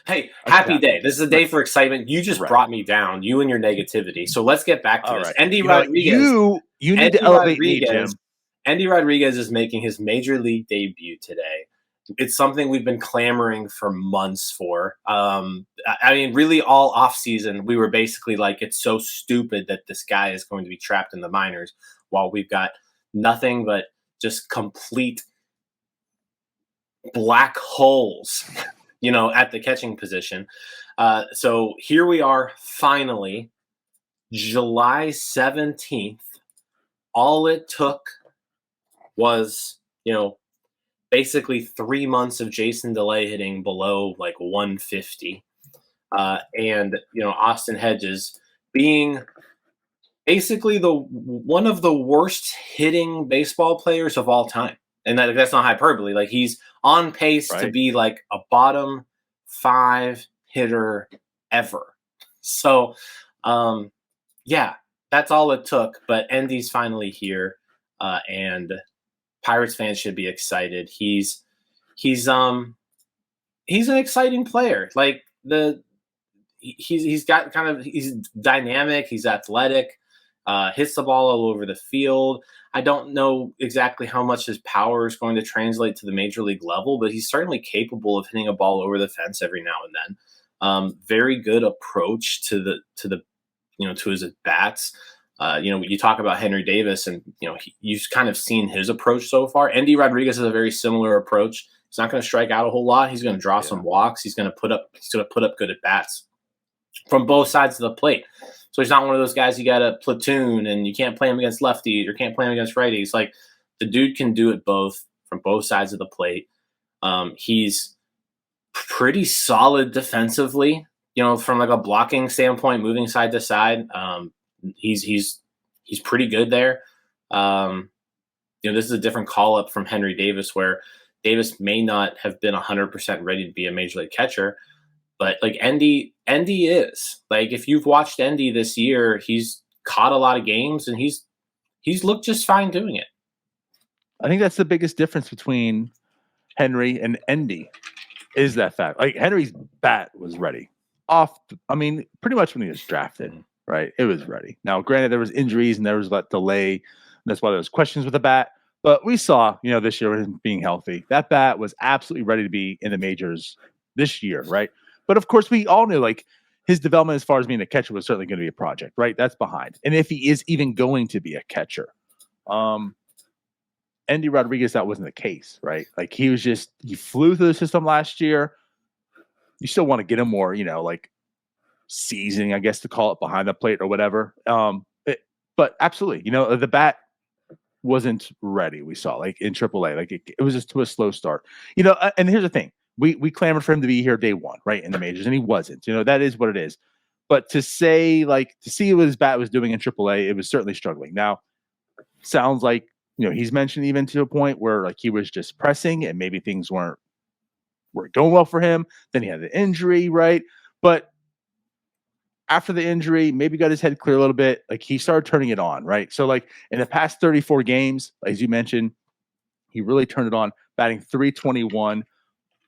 Hey, a happy chapter. day. This is a day Right. for excitement. You just Right. brought me down, you and your negativity. So let's get back to All this. right. You need to Endy elevate me, Rodriguez, Jim. Endy Rodriguez is making his major league debut today. It's something we've been clamoring for months for. I mean, really, all off season, we were basically like, it's so stupid that this guy is going to be trapped in the minors while we've got nothing but just complete black holes, at the catching position. So here we are, finally, July 17th. All it took was, basically 3 months of Jason DeLay hitting below like 150. And, Austin Hedges being basically the one of the worst hitting baseball players of all time. And that's not hyperbole. Like, he's on pace to Right. be like a bottom 5 hitter ever. So, yeah, that's all it took. But Endy's finally here, and Pirates fans should be excited. He's he's an exciting player. Like, he's dynamic. He's athletic. Hits the ball all over the field. I don't know exactly how much his power is going to translate to the major league level, but he's certainly capable of hitting a ball over the fence every now and then. Very good approach to his at bats. You talk about Henry Davis, and you've kind of seen his approach so far. Endy Rodriguez has a very similar approach. He's not going to strike out a whole lot. He's going to draw Yeah. some walks. He's going to put up good at bats from both sides of the plate. So he's not one of those guys you got to platoon and you can't play him against lefties or can't play him against righties. Like, the dude can do it both from both sides of the plate. He's pretty solid defensively, from like a blocking standpoint, moving side to side. He's pretty good there. This is a different call up from Henry Davis, where Davis may not have been 100% ready to be a major league catcher. But like Endy is. Like, if you've watched Endy this year, he's caught a lot of games and he's looked just fine doing it. I think that's the biggest difference between Henry and Endy is that fact. Like, Henry's bat was ready pretty much when he was drafted, right? It was ready. Now, granted, there was injuries and there was that delay. That's why there was questions with the bat. But we saw, this year with him being healthy, that bat was absolutely ready to be in the majors this year, right? But of course, we all knew like his development as far as being a catcher was certainly going to be a project, right? That's behind. And if he is even going to be a catcher, Endy Rodriguez, that wasn't the case, right? Like, he flew through the system last year. You still want to get him more, like seasoning, I guess, to call it, behind the plate or whatever. But absolutely, the bat wasn't ready. We saw like in AAA, like it was just to a slow start. And here's the thing: we clamored for him to be here day one, right, in the majors, and he wasn't. That is what it is. But to see what his bat was doing in AAA, it was certainly struggling. Now, sounds like he's mentioned even to a point where like he was just pressing, and maybe things weren't going well for him. Then he had the injury, right? But after the injury, maybe got his head clear a little bit. Like, he started turning it on, right? So like in the past 34 games, as you mentioned, he really turned it on, batting .321,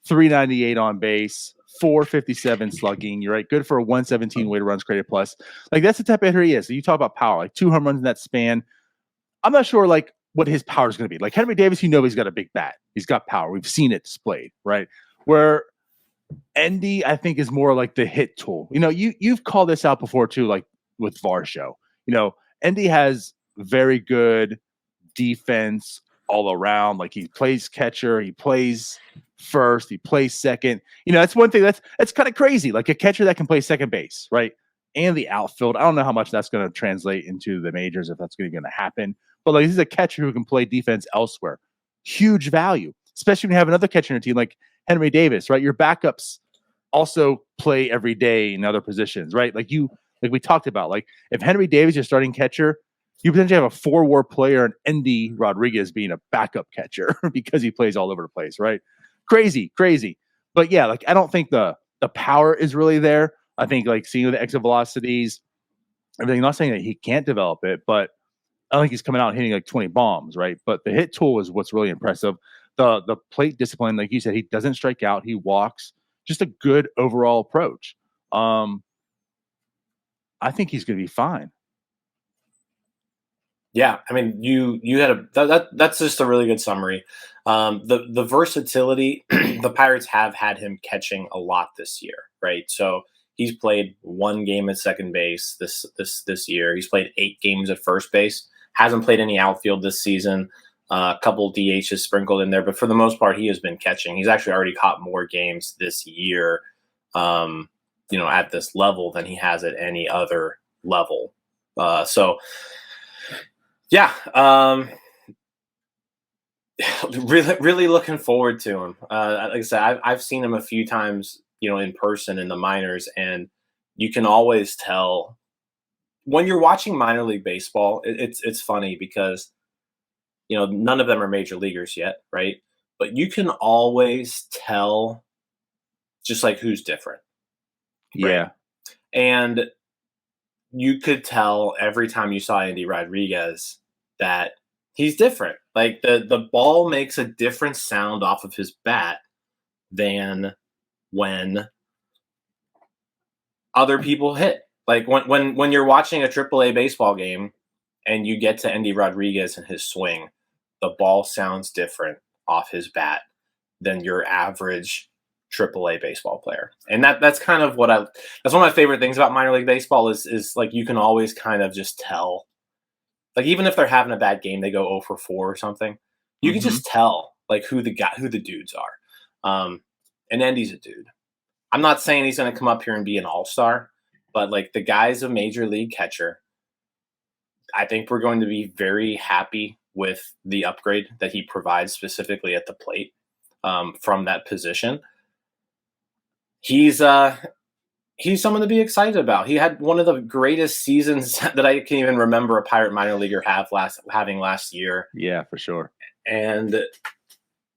398 on base, 457 slugging. You're right, good for a 117 weighted runs created plus. Like, that's the type of hitter he is. So you talk about power, like 2 home runs in that span. I'm not sure like what his power is going to be. Like Henry Davis, he's got a big bat. He's got power. We've seen it displayed, right? Where Endy, I think, is more like the hit tool. You've called this out before too, like with Varsho. Endy has very good defense all around. Like, he plays catcher, he plays first, he plays second. That's one thing that's kind of crazy. Like, a catcher that can play second base, right? And the outfield. I don't know how much that's going to translate into the majors, if that's going to happen. But like, this is a catcher who can play defense elsewhere. Huge value, especially when you have another catcher in your team like Henry Davis, right? Your backups also play every day in other positions, right? Like we talked about, like if Henry Davis is your starting catcher, you potentially have a 4-WAR player and Endy Rodriguez being a backup catcher because he plays all over the place, right? Crazy. But yeah, like, I don't think the power is really there. I think like seeing the exit velocities, everything, not saying that he can't develop it, but I don't think he's coming out hitting like 20 bombs, right? But the hit tool is what's really impressive. The plate discipline, like you said, he doesn't strike out, he walks. just a good overall approach. I think he's going to be fine. Yeah, I mean, you had that's just a really good summary. The versatility, the Pirates have had him catching a lot this year, right? So he's played 1 game at second base this year. He's played 8 games at first base. Hasn't played any outfield this season. A couple DHs sprinkled in there, but for the most part, he has been catching. He's actually already caught more games this year, at this level than he has at any other level. So. Yeah, really looking forward to him. Like I said, I've seen him a few times, in person in the minors, and you can always tell when you're watching minor league baseball. It's funny because none of them are major leaguers yet, right? But you can always tell just like who's different. Yeah, right? And you could tell every time you saw Endy Rodriguez that he's different. Like the ball makes a different sound off of his bat than when other people hit. Like when you're watching a AAA baseball game and you get to Endy Rodriguez and his swing, the ball sounds different off his bat than your average AAA baseball player. And that's kind of that's one of my favorite things about minor league baseball is like you can always kind of just tell. Like even if they're having a bad game, they go 0 for 4 or something. You can just tell like who the dudes are. And Endy's a dude. I'm not saying he's going to come up here and be an all-star, but like the guy's a major league catcher. I think we're going to be very happy with the upgrade that he provides specifically at the plate from that position. He's someone to be excited about. He had one of the greatest seasons that I can even remember a Pirate minor leaguer having last year. Yeah, for sure. And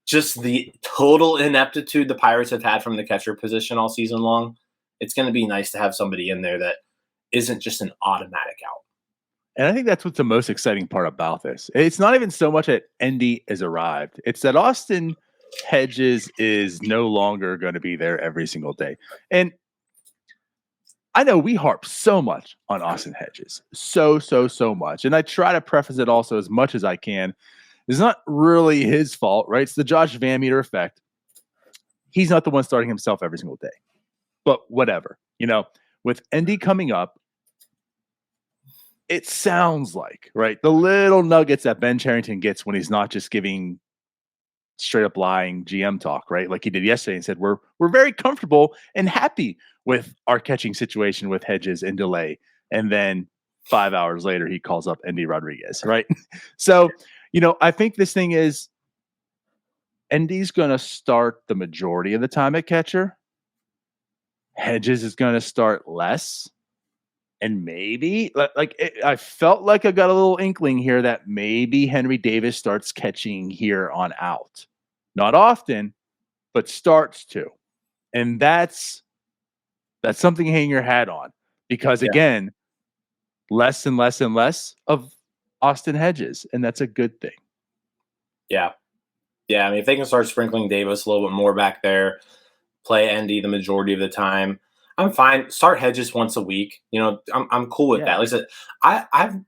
just the total ineptitude the Pirates have had from the catcher position all season long. It's going to be nice to have somebody in there that isn't just an automatic out. And I think that's what's the most exciting part about this. It's not even so much that Endy has arrived. It's that Austin Hedges is no longer going to be there every single day. And I know we harp so much on Austin Hedges. So much. And I try to preface it also as much as I can. It's not really his fault, right? It's the Josh Van Meter effect. He's not the one starting himself every single day. But whatever. With Endy coming up, it sounds like, right, the little nuggets that Ben Cherington gets when he's not just giving straight up lying GM talk, right? Like he did yesterday and said, we're very comfortable and happy with our catching situation with Hedges and delay. And then 5 hours later, he calls up Endy Rodriguez, right? So, I think this thing is Endy's going to start the majority of the time at catcher. Hedges is going to start less. And maybe, I felt like I got a little inkling here that maybe Henry Davis starts catching here on out. Not often, but starts to. And that's something to hang your hat on. Because, again, less and less and less of Austin Hedges. And that's a good thing. Yeah. Yeah, I mean, if they can start sprinkling Davis a little bit more back there, play Endy the majority of the time, I'm fine. Start Hedges once a week. I'm cool with that. Like I said,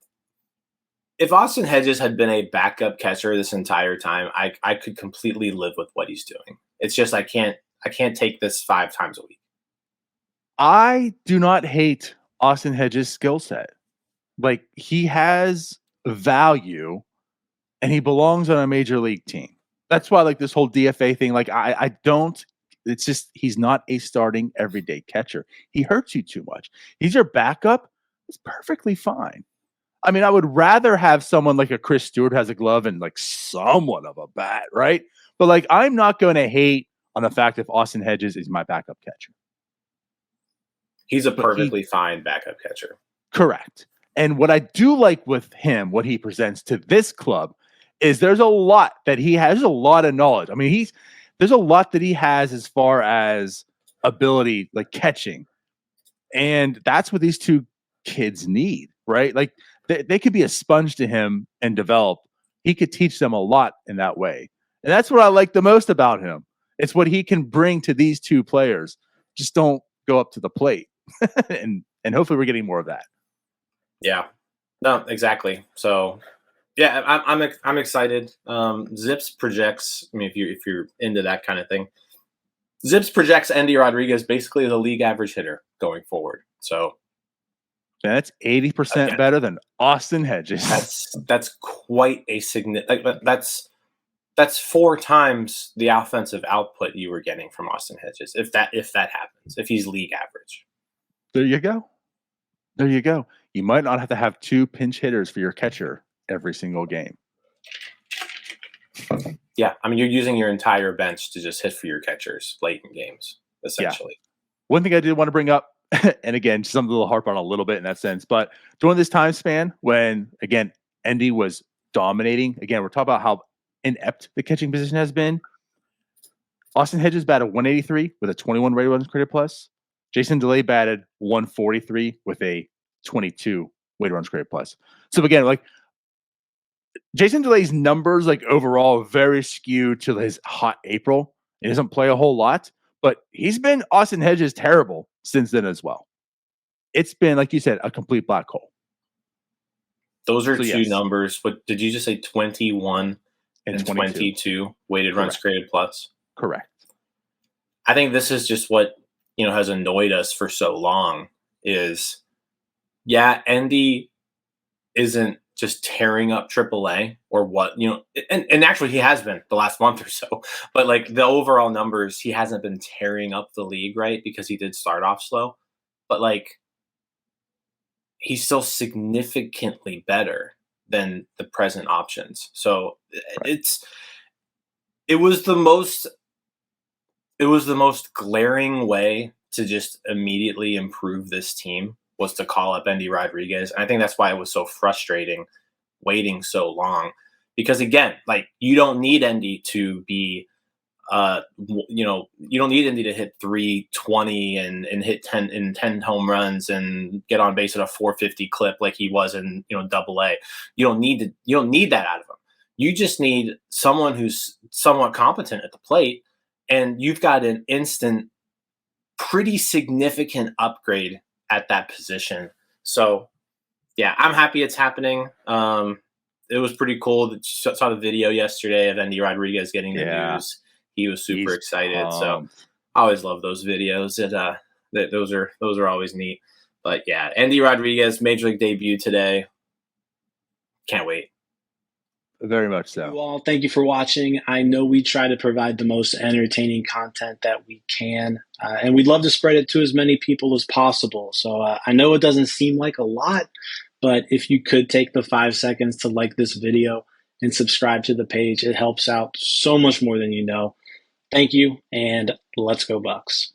if Austin Hedges had been a backup catcher this entire time, I could completely live with what he's doing. It's just I can't take this 5 times a week. I do not hate Austin Hedges' skill set. Like he has value, and he belongs on a major league team. That's why like this whole DFA thing. Like I don't. It's just he's not a starting everyday catcher. He hurts you too much. He's your backup. It's perfectly fine. I mean, I would rather have someone like a Chris Stewart who has a glove and like somewhat of a bat, right? But like, I'm not going to hate on the fact if Austin Hedges is my backup catcher. He's a perfectly fine backup catcher. Correct. And what I do like with him, what he presents to this club, is there's a lot that he has. There's a lot of knowledge. I mean, there's a lot that he has as far as ability, like catching. And that's what these two kids need, right? Like they could be a sponge to him and develop. He could teach them a lot in that way. And that's what I like the most about him It's what he can bring to these two players. Just don't go up to the plate, and hopefully we're getting more of that. Yeah, no, exactly. So, yeah, I'm excited. Zips projects. I mean, if you're into that kind of thing, Zips projects Endy Rodriguez basically as a league average hitter going forward. So that's 80% better than Austin Hedges. That's quite a significant. That's 4 times the offensive output you were getting from Austin Hedges. If that happens, if he's league average. There you go. There you go. You might not have to have 2 pinch hitters for your catcher every single game. Yeah, I mean, you're using your entire bench to just hit for your catchers late in games, essentially. Yeah. One thing I did want to bring up, and again, something to harp on a little bit in that sense, but during this time span when, again, Endy was dominating, again, we're talking about how inept the catching position has been. Austin Hedges batted 183 with a 21 weighted runs created plus. Jason DeLay batted 143 with a 22 weighted runs created plus. So again, like Jason DeLay's numbers, like overall, very skewed to his hot April. He doesn't play a whole lot, but he's been Austin Hedges terrible since then as well. It's been, like you said, a complete black hole. Those are two numbers. What did you just say? 21 and 22 weighted runs created plus. Correct. I think this is just what has annoyed us for so long. Is Endy isn't just tearing up AAA or what, and actually he has been the last month or so, but like the overall numbers, he hasn't been tearing up the league, right? Because he did start off slow, but like he's still significantly better than the present options. So it was the most glaring way to just immediately improve this team was to call up Endy Rodriguez. And I think that's why it was so frustrating waiting so long. Because again, like you don't need Endy to be you don't need Endy to hit 320 and hit 10 home runs and get on base at a 450 clip like he was in AA. You don't need that out of him. You just need someone who's somewhat competent at the plate, and you've got an instant pretty significant upgrade at that position. So, yeah, I'm happy it's happening. It was pretty cool. That saw the video yesterday of Endy Rodriguez getting the news. He was super excited. So, I always love those videos. Those are always neat. But yeah, Endy Rodriguez major league debut today. Can't wait. Very much so. Well, thank you for watching. I know we try to provide the most entertaining content that we can, and we'd love to spread it to as many people as possible. So I know it doesn't seem like a lot, but if you could take the 5 seconds to like this video and subscribe to the page, it helps out so much more than you know. Thank you, and let's go Bucks.